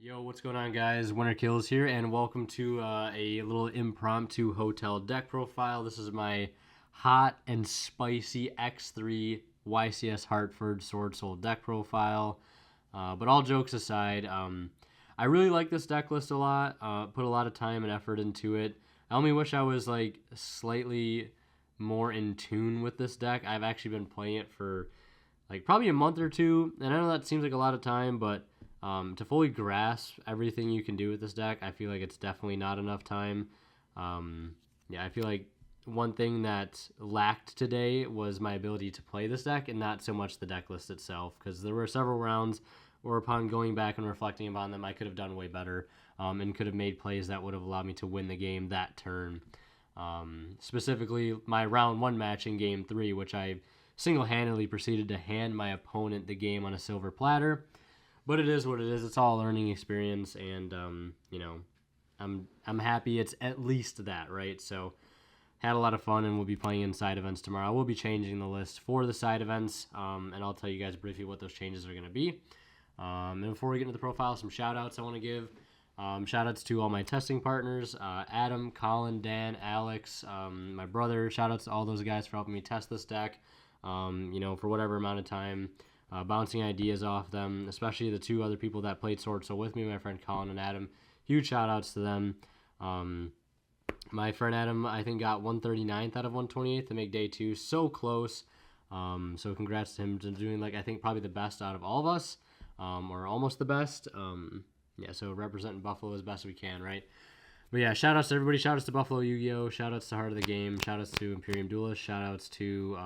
Yo, what's going on, guys? Winter Kills here, and welcome to a little impromptu hotel deck profile. This is my hot and spicy X3 YCS Hartford Swordsoul deck profile. But all jokes aside, I really like this deck list a lot. Put a lot of time and effort into it. I only wish I was like slightly more in tune with this deck. I've actually been playing it for like probably a month or two, and I know that seems like a lot of time, but to fully grasp everything you can do with this deck, I feel like it's definitely not enough time. Yeah, I feel like one thing that lacked today was my ability to play this deck and not so much the deck list itself, because there were several rounds where upon going back and reflecting upon them, I could have done way better and could have made plays that would have allowed me to win the game that turn. Specifically, my round one match in game 3, which I single-handedly proceeded to hand my opponent the game on a silver platter. But it is what it is. It's all a learning experience, and you know, I'm happy it's at least that, right? So had a lot of fun, and we'll be playing in side events tomorrow. We'll be changing the list for the side events, and I'll tell you guys briefly what those changes are going to be. And before we get into the profile, some shout-outs I want to give. Shout-outs to all my testing partners, Adam, Colin, Dan, Alex, my brother. Shout-outs to all those guys for helping me test this deck, you know, for whatever amount of time. Bouncing ideas off them, especially the two other people that played Swordsoul with me, my friend Colin and Adam. Huge shout-outs to them. My friend Adam, I think, got 139th out of 128th to make day 2. So close. So congrats to him to doing, like, I think probably the best out of all of us, or almost the best. Yeah, so representing Buffalo as best we can, right? But yeah, shout-outs to everybody. Shout-outs to Buffalo Yu-Gi-Oh! Shout-outs to Heart of the Game. Shout-outs to Imperium Duelist. Shout-outs to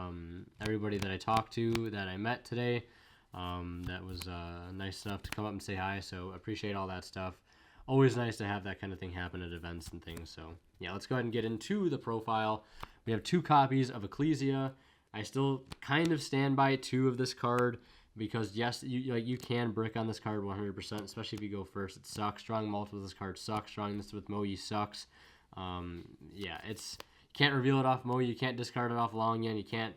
everybody that I talked to, that I met today. That was nice enough to come up and say hi, so appreciate all that stuff. Always nice to have that kind of thing happen at events and things. So yeah, let's go ahead and get into the profile. We have 2 copies of Ecclesia. I still kind of stand by 2 of this card, because yes, you can brick on this card 100%, especially if you go first. It sucks. Drawing multiple of this card sucks. Drawing this with Moyi sucks. Yeah, you can't reveal it off Moyi. You can't discard it off Longyan. You can't,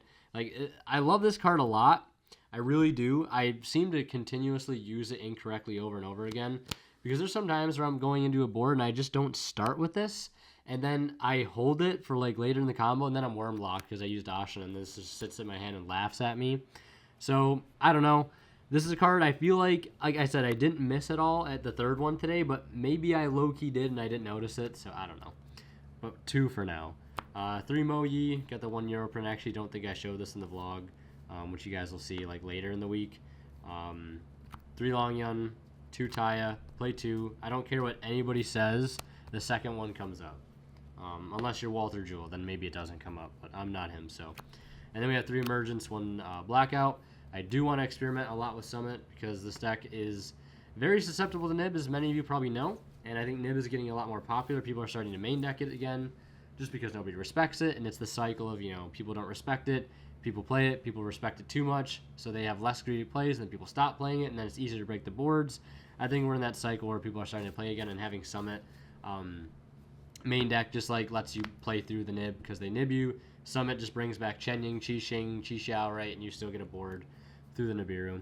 I love this card a lot. I really do. I seem to continuously use it incorrectly over and over again, because there's some times where I'm going into a board and I just don't start with this, and then I hold it for like later in the combo, and then I'm worm locked because I used Ashen, and this just sits in my hand and laughs at me. So, I don't know. This is a card I feel like I said, I didn't miss at all at the 3rd one today, but maybe I low-key did and I didn't notice it, so I don't know. But 2 for now. 3 Moyi, got the €1 print. I actually don't think I showed this in the vlog, which you guys will see like later in the week. 3 Longyun, 2 Taya, play 2. I don't care what anybody says, the second one comes up. Unless you're Walter Jewell, then maybe it doesn't come up, but I'm not him, so. And then we have 3 Emergence, 1 Blackout. I do want to experiment a lot with Summit, because this deck is very susceptible to Nib, as many of you probably know. And I think Nib is getting a lot more popular. People are starting to main deck it again, just because nobody respects it. And it's the cycle of, you know, people don't respect it, people play it, people respect it too much, so they have less greedy plays, and then people stop playing it, and then it's easier to break the boards. I think we're in that cycle where people are starting to play again, and having Summit main deck just like lets you play through the Nib, because they Nib you. Summit just brings back Chenying, Qixing, Xiao, right, and you still get a board through the Nibiru.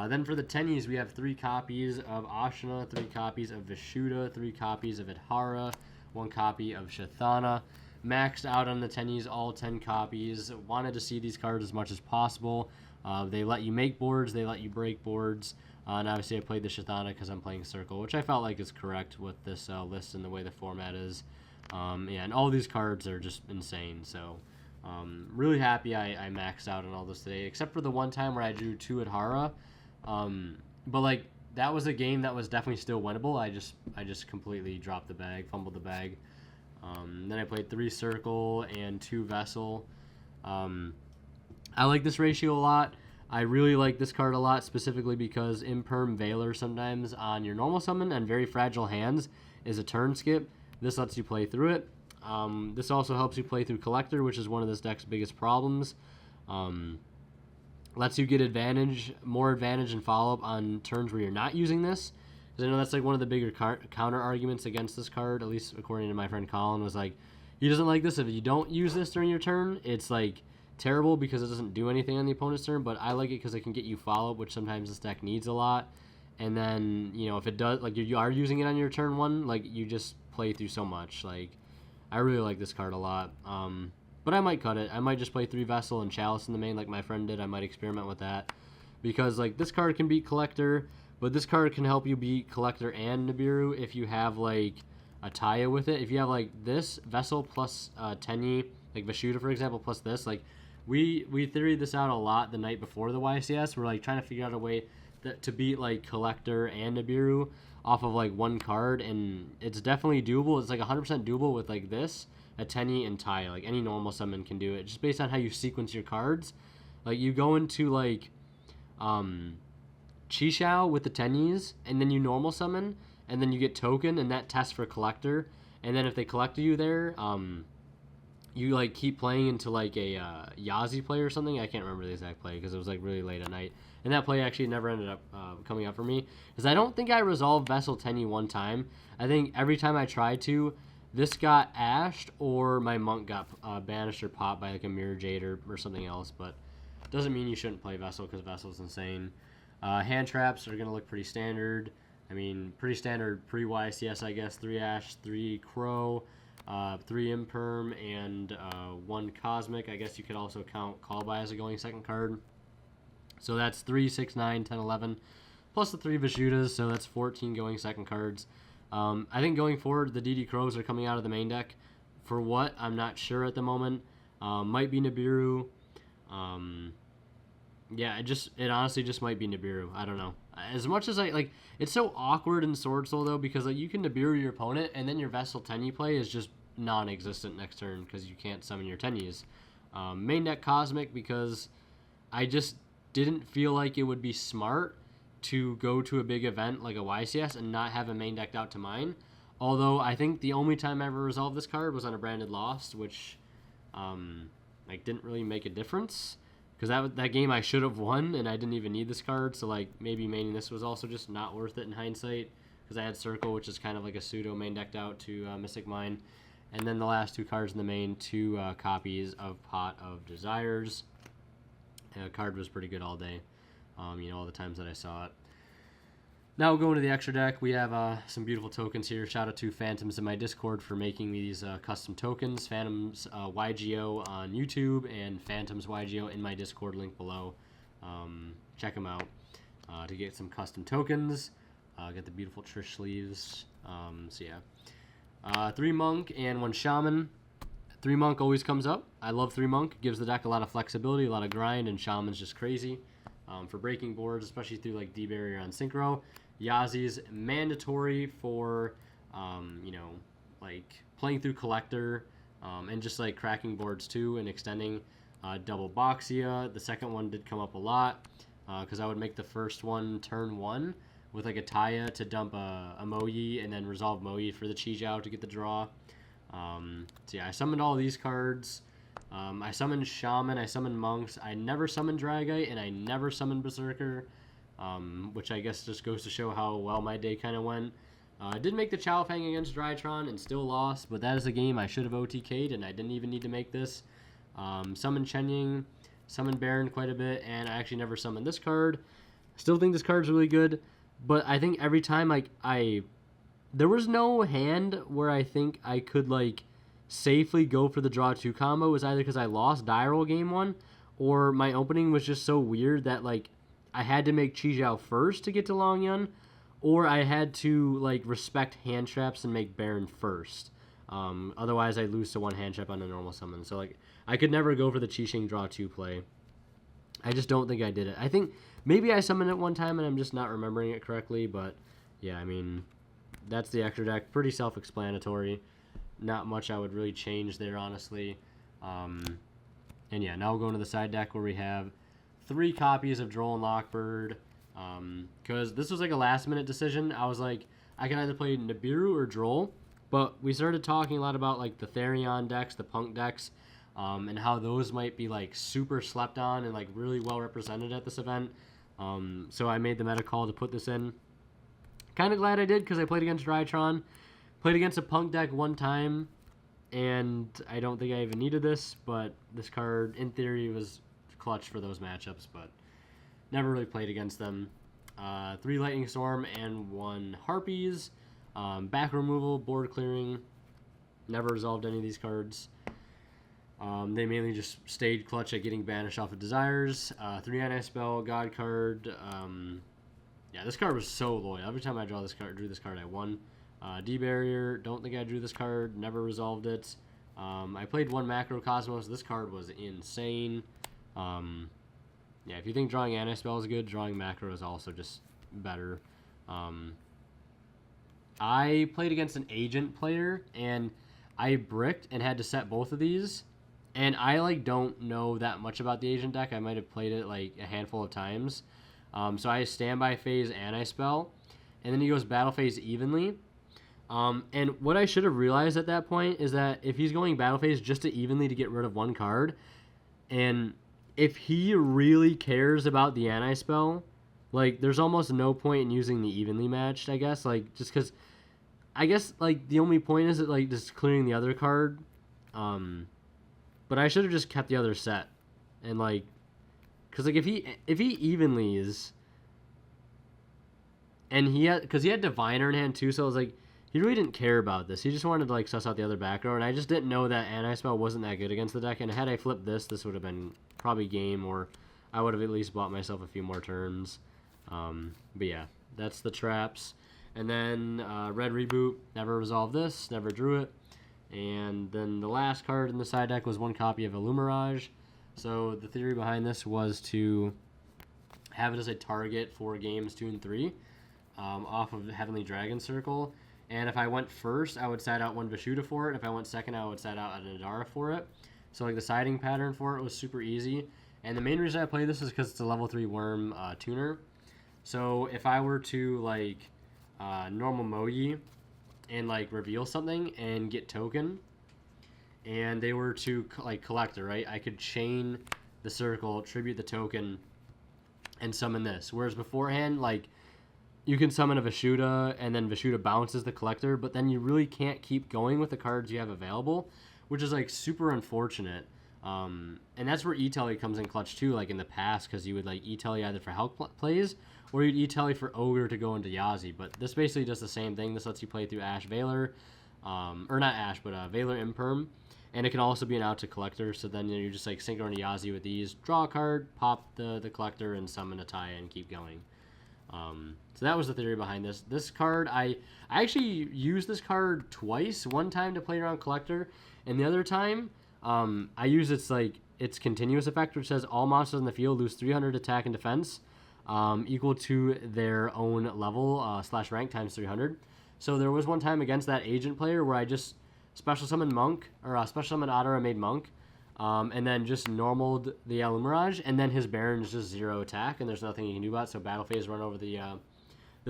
Then for the tennies, we have 3 copies of Ashina, 3 copies of Vishuddha, 3 copies of Adhara, 1 copy of Shathana. Maxed out on the tennies, all 10 copies. Wanted to see these cards as much as possible. They let you make boards, they let you break boards. And obviously I played the Shathana because I'm playing Circle, which I felt like is correct with this list and the way the format is. Yeah, and all these cards are just insane, so really happy I maxed out on all this today, except for the one time where I drew 2 Adhara. But like, that was a game that was definitely still winnable. I just completely dropped the bag, fumbled the bag. Then I played 3 Circle and 2 Vessel. I like this ratio a lot. I really like this card a lot, specifically because Imperm Veiler sometimes on your normal summon and very fragile hands is a turn skip. This lets you play through it. This also helps you play through Collector, which is one of this deck's biggest problems. Lets you get more advantage and follow-up on turns where you're not using this. Because I know that's like one of the bigger counter arguments against this card, at least according to my friend Colin, was like, he doesn't like this. If you don't use this during your turn, it's like terrible because it doesn't do anything on the opponent's turn, but I like it because it can get you follow-up, which sometimes this deck needs a lot. And then, you know, if it does, like, you are using it on your turn 1, like, you just play through so much. Like, I really like this card a lot. But I might cut it. I might just play 3 Vessel and Chalice in the main like my friend did. I might experiment with that. Because, like, this card can beat Collector, but this card can help you beat Collector and Nibiru if you have, like, a Taya with it. If you have, like, this Vessel plus Tenyi, like Vashuda, for example, plus this, like, we theoried this out a lot the night before the YCS. We're, like, trying to figure out a way to beat, like, Collector and Nibiru off of, like, one card, and it's definitely doable. It's, like, 100% doable with, like, this, a Tenyi, and Taya. Like, any normal summon can do it, just based on how you sequence your cards. Like, you go into, like, Chisao with the Tenyis, and then you normal summon, and then you get token, and that tests for Collector, and then if they collect you there, you, like, keep playing into, like, a Yazi play or something. I can't remember the exact play because it was, like, really late at night. And that play actually never ended up coming up for me. Because I don't think I resolved Vessel Tenyi one time. I think every time I tried to, this got ashed or my monk got banished or popped by, like, a Mirror Jade or something else. But doesn't mean you shouldn't play Vessel because Vessel's insane. Hand traps are going to look pretty standard. I mean, pretty standard pre-YCS, I guess. 3 Ash, 3 Crow, 3 Imperm, and 1 Cosmic. I guess you could also count Callby as a going second card. So that's 3, 6, 9, 10, 11, plus the 3 Vashudas, so that's 14 going second cards. I think going forward, the DD Crows are coming out of the main deck. For what? I'm not sure at the moment. Might be Nibiru. Yeah, it honestly just might be Nibiru. I don't know. As much as it's so awkward in Swordsoul, though, because, like, you can Nibiru your opponent, and then your Vessel Tenyi play is just non-existent next turn because you can't summon your Tenyis. Main deck Cosmic because I just didn't feel like it would be smart to go to a big event like a YCS and not have a main decked out to mine. Although I think the only time I ever resolved this card was on a Branded Lost, which like didn't really make a difference because that game I should have won and I didn't even need this card. So, like, maybe maining this was also just not worth it in hindsight because I had Circle, which is kind of like a pseudo main decked out to Mystic Mine. And then the last 2 cards in the main, 2 copies of Pot of Desires. The card was pretty good all day, you know, all the times that I saw it. Now we'll go into the extra deck. We have some beautiful tokens here. Shout out to Phantoms in my Discord for making these custom tokens. Phantoms YGO on YouTube and Phantoms YGO in my Discord, link below. Check them out to get some custom tokens. Get the beautiful Trish sleeves. So yeah, 3 Monk and 1 Shaman. 3 Monk always comes up. I love 3 Monk. Gives the deck a lot of flexibility, a lot of grind, and Shaman's just crazy for breaking boards, especially through, like, D-Barrier on Synchro. Yazi's mandatory for, you know, like, playing through Collector and just, like, cracking boards too and extending. Double Boxia. The second one did come up a lot because I would make the first one turn 1 with, like, a Taya to dump a Moyi and then resolve Moyi for the Chi-Jiao to get the draw. So yeah, I summoned all these cards. I summoned Shaman, I summoned Monks. I never summoned Dragite, and I never summoned Berserker, which I guess just goes to show how well my day kind of went. I did make the Chao Fang against Drytron and still lost, but that is a game I should have OTK'd, and I didn't even need to make this. Summoned Chenying, summoned Baron quite a bit, and I actually never summoned this card. Still think this card's really good, but I think every time, like, there was no hand where I think I could, like, safely go for the draw 2 combo. It was either because I lost die roll game 1 or my opening was just so weird that, like, I had to make Chi-Jiao first to get to Long Yun, or I had to, like, respect hand traps and make Baron first. Otherwise, I lose to 1 hand trap on a normal summon. So, like, I could never go for the Chi-Xing draw 2 play. I just don't think I did it. I think maybe I summoned it one time and I'm just not remembering it correctly, but yeah, I mean, that's the extra deck. Pretty self-explanatory. Not much I would really change there, honestly. And yeah, now we'll go into the side deck where we have 3 copies of Droll and Lockbird. Because this was like a last-minute decision. I was like, I can either play Nibiru or Droll. But we started talking a lot about, like, the Therion decks, the Punk decks, and how those might be, like, super slept on and, like, really well represented at this event. So I made the meta call to put this in. Kind of glad I did because I played against Drytron. Played against a Punk deck one time, and I don't think I even needed this, but this card, in theory, was clutch for those matchups, but never really played against them. 3 Lightning Storm, and 1 Harpies. Back removal, board clearing. Never resolved any of these cards. They mainly just stayed clutch at getting banished off of Desires. 3 Anti-Spell, God card. Yeah, this card was so loyal. Every time I drew this card, I won. D-Barrier, don't think I drew this card. Never resolved it. I played 1 Macrocosmos. This card was insane. Yeah, if you think drawing Anti-Spell is good, drawing Macro is also just better. I played against an Agent player, and I bricked and had to set both of these. And I don't know that much about the Agent deck. I might have played it a handful of times. So I standby phase Anti-Spell, and then he goes battle phase evenly. And what I should have realized at that point is that if he's going battle phase just to evenly to get rid of 1 card, and if he really cares about the Anti-Spell, there's almost no point in using the evenly matched, I guess. Just because, I guess, the only point is that, just clearing the other card. But I should have just kept the other set. And, because, if he evenlies, and he had Diviner in hand, too, so I was he really didn't care about this. He just wanted to, suss out the other back row, and I just didn't know that Anti-Spell wasn't that good against the deck, and had I flipped this would have been probably game, or I would have at least bought myself a few more turns. But yeah, that's the traps. And then Red Reboot, never resolved this, never drew it. And then the last card in the side deck was 1 copy of Illumirage. So the theory behind this was to have it as a target for games 2 and 3 off of Heavenly Dragon Circle. And if I went first, I would side out 1 Vishuda for it. If I went second, I would side out an Adara for it. So the siding pattern for it was super easy. And the main reason I play this is because it's a level 3 worm tuner. So if I were to normal Mogi and reveal something and get token, and they were to collector, right? I could chain the circle, tribute the token, and summon this. Whereas beforehand, you can summon a Vishuda, and then Vishuda bounces the collector, but then you really can't keep going with the cards you have available, which is super unfortunate. And that's where E-Telly comes in clutch too, in the past, because you would E-Telly either for health plays, or you'd E-Telly for Ogre to go into Yazi. But this basically does the same thing. This lets you play through Ash Valor, or not Ash, but Valor Imperm, and it can also be an out to collector. So then you're just synchro into Yazi with these, draw a card, pop the collector, and summon a Taya and keep going. So that was the theory behind this. This card, I actually used this card twice. One time to play around collector, and the other time I use its continuous effect, which says all monsters in the field lose 300 attack and defense, equal to their own level / rank times 300. So there was one time against that Agent player where I just special summoned Monk, or special summoned Adara, made Monk, and then just normaled the Illumirage, and then his Baron is just 0 attack, and there's nothing you can do about it. So battle phase run over the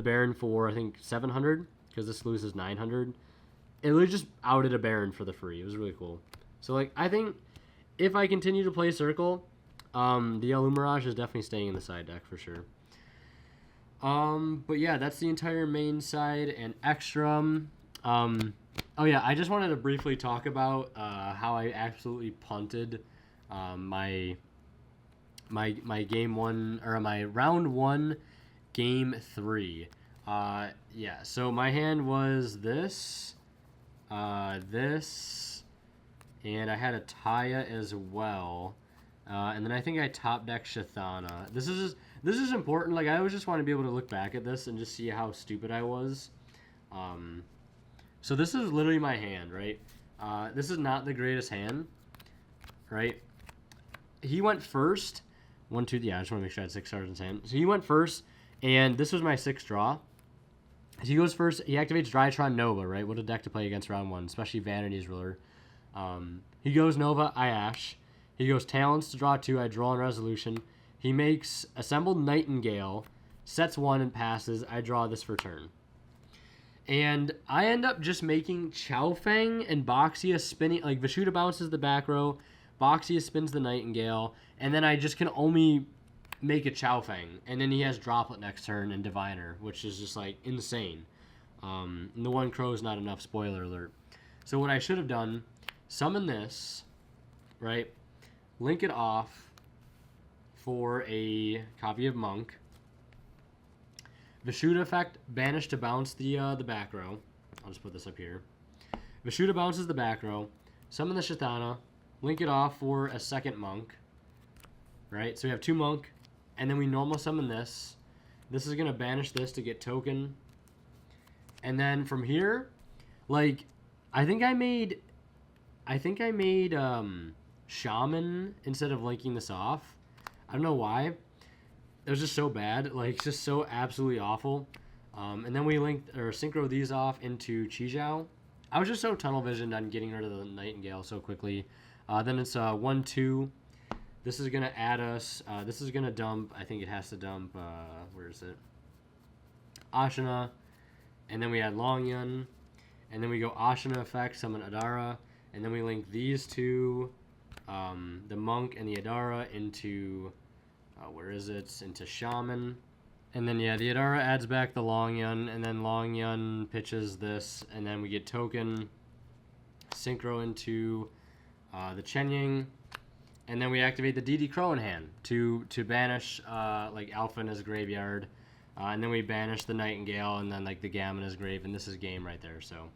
Baron for, I think, 700, because this loses 900. It really just outed a Baron for the free. It was really cool. So, I think if I continue to play Circle, the Illumirage is definitely staying in the side deck for sure. But yeah, that's the entire main side and Extra. Oh yeah, I just wanted to briefly talk about how I absolutely punted my game 1, or my round 1, game 3. Yeah, so my hand was this, this, and I had a Taya as well. And then I think I top decked Shathana. This is important. I always just want to be able to look back at this and just see how stupid I was. So this is literally my hand, right? This is not the greatest hand, right? He went first. 1, 2, yeah, I just want to make sure I had 6 cards in his hand. So he went first, and this was my 6th draw. So he goes first. He activates Drytron Nova, right? What a deck to play against round 1, especially Vanity's Ruler. He goes Nova, I Ash. He goes Talents to draw 2, I draw on Resolution. He makes Assembled Nightingale, sets 1 and passes. I draw this for turn. And I end up just making Chaofeng and Boxia spinning, Vishuda bounces the back row, Boxia spins the Nightingale, and then I just can only make a Chaofeng. And then he has Droplet next turn and Diviner, which is just insane. And the 1 Crow is not enough, spoiler alert. So what I should have done, summon this, right? Link it off for a copy of Monk. Vishuddha effect, banish to bounce the back row. I'll just put this up here. Vishuddha bounces the back row. Summon the Shatana. Link it off for a second monk. Right? So we have 2 monk. And then we normal summon this. This is going to banish this to get token. And then from here, like, I think I made Shaman instead of linking this off. I don't know why. It was just so bad. Like, just so absolutely awful. And then we linked or synchro these off into Chijiao. I was just so tunnel visioned on getting rid of the Nightingale so quickly. Then it's 1-2. This is going to add us. This is going to dump. I think it has to dump. Where is it? Ashina. And then we add Longyun. And then we go Ashina effect, summon Adara. And then we link these two, the Monk and the Adara, into. Where is it? Into Shaman. And then, yeah, the Adara adds back the Longyun. And then Longyun pitches this. And then we get token. Synchro into the Chenying. And then we activate the DD Crow in hand to banish like Alpha in his graveyard. And then we banish the Nightingale and then like the Gamma in his grave. And this is game right there. So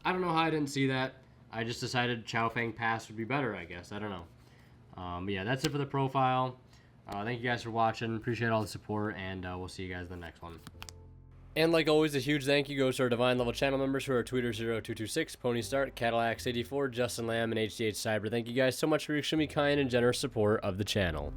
I don't know how I didn't see that. I just decided Chao Fang Pass would be better, I guess. I don't know. But yeah, that's it for the profile. Thank you guys for watching. Appreciate all the support. And we'll see you guys in the next one. And like always, a huge thank you goes to our Divine Level channel members who are Tweeter0226, Pony Start, Cadillacs84, Justin Lamb, and HDH Cyber. Thank you guys so much for your extremely kind and generous support of the channel.